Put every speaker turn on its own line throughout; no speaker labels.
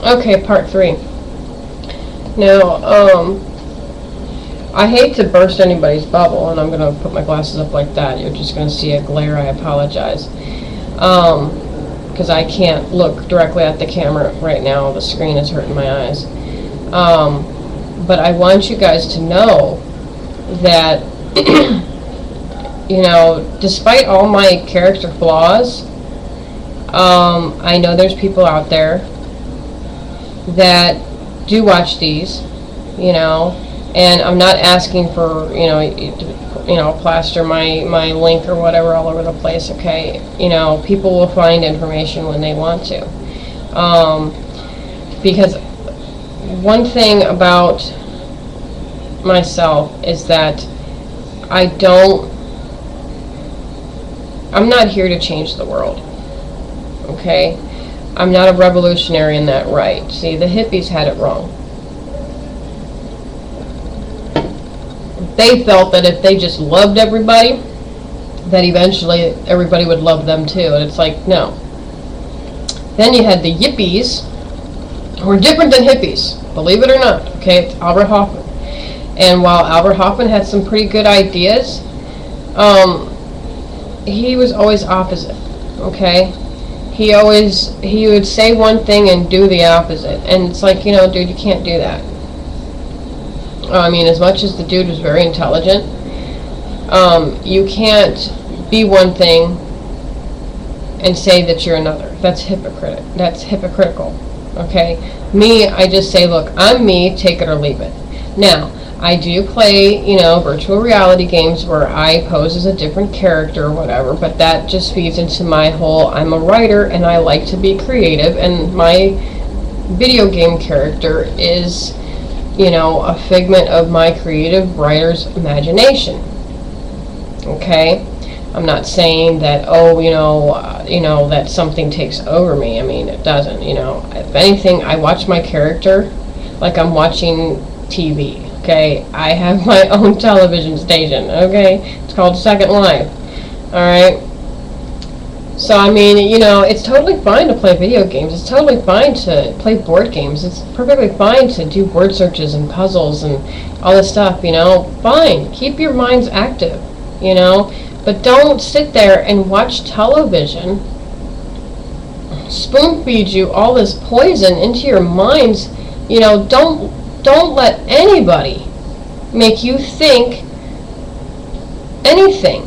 Okay, part 3. Now, I hate to burst anybody's bubble, and I'm going to put my glasses up like that. You're just going to see a glare. I apologize. Because I can't look directly at the camera right now. The screen is hurting my eyes. But I want you guys to know that, despite all my character flaws, I know there's people out there that do watch these, and I'm not asking for, plaster my link or whatever all over the place, okay? People will find information when they want to. Because one thing about myself is that I'm not here to change the world, okay? I'm not a revolutionary in that right. See, the hippies had it wrong. They felt that if they just loved everybody, that eventually everybody would love them too. And it's like, no. Then you had the yippies, who were different than hippies, believe it or not. Okay, it's Albert Hoffman. And while Albert Hoffman had some pretty good ideas, he was always opposite. Okay? He would say one thing and do the opposite. And it's like, dude, you can't do that. I mean, as much as the dude was very intelligent, you can't be one thing and say that you're another. That's hypocritical. Okay? Me, I just say, look, I'm me, take it or leave it. Now, I do play, virtual reality games where I pose as a different character or whatever, but that just feeds into my whole, I'm a writer and I like to be creative, and my video game character is, a figment of my creative writer's imagination. Okay? I'm not saying that, that something takes over me. I mean, it doesn't, If anything, I watch my character like I'm watching TV. Okay, I have my own television station, okay? It's called Second Life, alright? So, I mean, it's totally fine to play video games. It's totally fine to play board games. It's perfectly fine to do word searches and puzzles and all this stuff, Fine. Keep your minds active, But don't sit there and watch television spoon feed you all this poison into your minds. Don't let anybody make you think anything.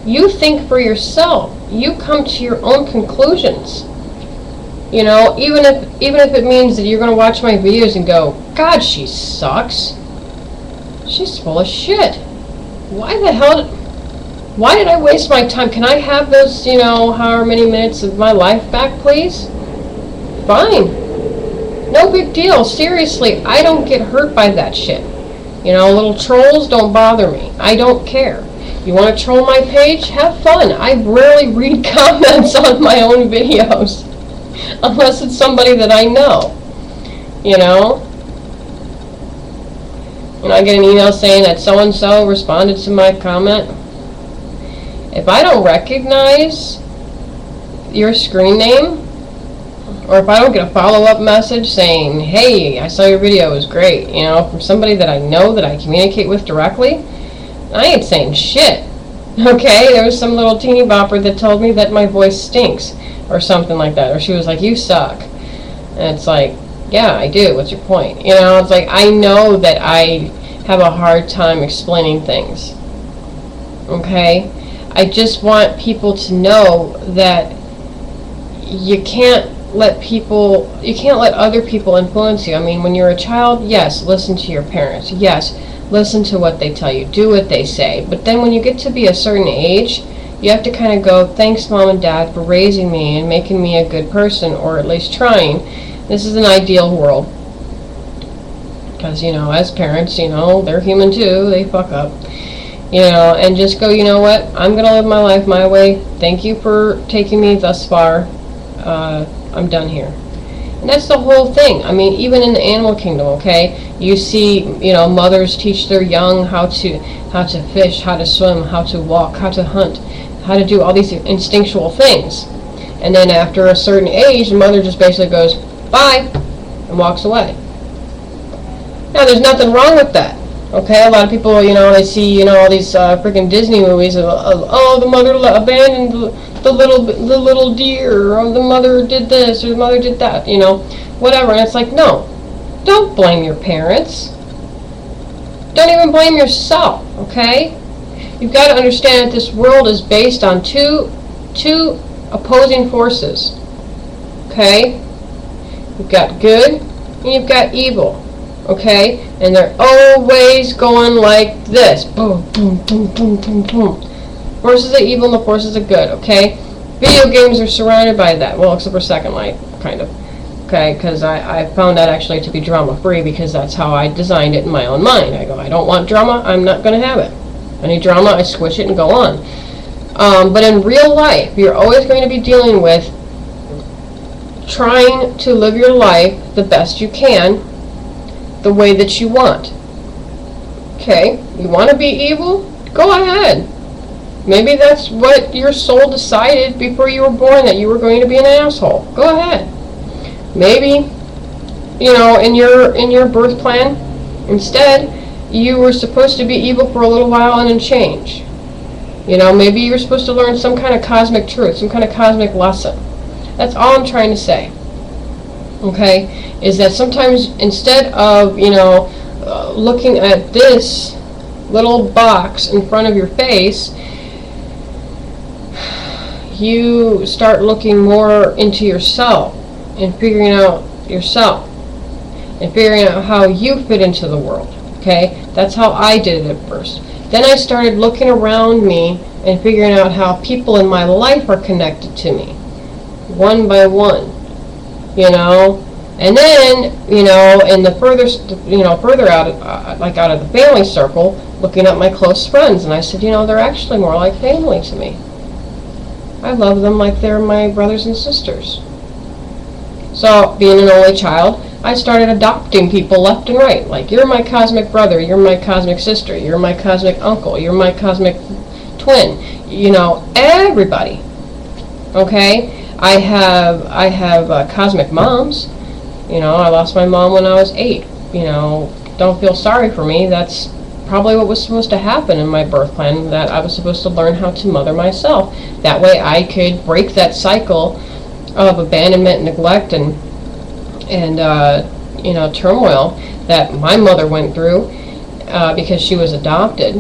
You think for yourself. You come to your own conclusions. Even if it means that you're going to watch my videos and go, God, she sucks. She's full of shit. Why did I waste my time? Can I have those, however many minutes of my life back, please? Fine. No big deal. Seriously, I don't get hurt by that shit. Little trolls don't bother me. I don't care. You want to troll my page? Have fun. I rarely read comments on my own videos. Unless it's somebody that I know. And I get an email saying that so-and-so responded to my comment. If I don't recognize your screen name, or if I don't get a follow-up message saying, hey, I saw your video, it was great, from somebody that I know, that I communicate with directly, I ain't saying shit. Okay? There was some little teeny bopper that told me that my voice stinks, or something like that, or she was like, you suck. And it's like, yeah, I do. What's your point? It's like, I know that I have a hard time explaining things. Okay? I just want people to know that you can't let other people influence you. I mean, when you're a child, yes, listen to your parents. Yes, listen to what they tell you. Do what they say. But then when you get to be a certain age, you have to kind of go, thanks, Mom and Dad, for raising me and making me a good person, or at least trying. This is an ideal world. Because, as parents, they're human too. They fuck up. And just go, you know what? I'm going to live my life my way. Thank you for taking me thus far. I'm done here. And that's the whole thing. I mean, even in the animal kingdom, okay? You see, mothers teach their young how to fish, how to swim, how to walk, how to hunt, how to do all these instinctual things. And then after a certain age, the mother just basically goes, bye. and walks away. Now, there's nothing wrong with that. Okay, a lot of people, they see, all these freaking Disney movies of, oh, the mother abandoned the little deer, or the mother did this, or the mother did that, whatever. And it's like, no, don't blame your parents. Don't even blame yourself, okay? You've got to understand that this world is based on two opposing forces, okay? You've got good and you've got evil. Okay, and they're always going like this, boom, boom, boom, boom, boom, boom. Forces of evil and the forces of good. Okay, video games are surrounded by that. Well, except for Second Life, kind of. Okay, because I found that actually to be drama free, because that's how I designed it in my own mind. I go, I don't want drama, I'm not going to have it. Any drama, I squish it and go on. But in real life, you're always going to be dealing with trying to live your life the best you can, the way that you want. Okay, you want to be evil? Go ahead. Maybe that's what your soul decided before you were born, that you were going to be an asshole. Go ahead. Maybe, in your birth plan, instead, you were supposed to be evil for a little while and then change. Maybe you were supposed to learn some kind of cosmic truth, some kind of cosmic lesson. That's all I'm trying to say. Okay? Is that sometimes instead of, looking at this little box in front of your face, you start looking more into yourself and figuring out yourself and figuring out how you fit into the world. Okay? That's how I did it at first. Then I started looking around me and figuring out how people in my life are connected to me, one by one. And then, in the further out, like out of the family circle, looking at my close friends, and I said, they're actually more like family to me. I love them like they're my brothers and sisters. So, being an only child, I started adopting people left and right. Like, you're my cosmic brother, you're my cosmic sister, you're my cosmic uncle, you're my cosmic twin. Everybody. Okay? I have cosmic moms. I lost my mom when I was 8. Don't feel sorry for me. That's probably what was supposed to happen in my birth plan, that I was supposed to learn how to mother myself. That way I could break that cycle of abandonment, neglect, and turmoil that my mother went through because she was adopted.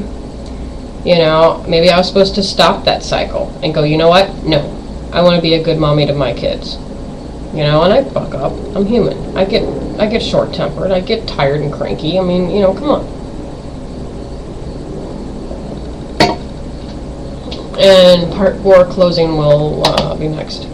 Maybe I was supposed to stop that cycle and go, you know what? No. I want to be a good mommy to my kids. And I fuck up. I'm human. I get short-tempered. I get tired and cranky. I mean, come on. And part 4 closing will be next.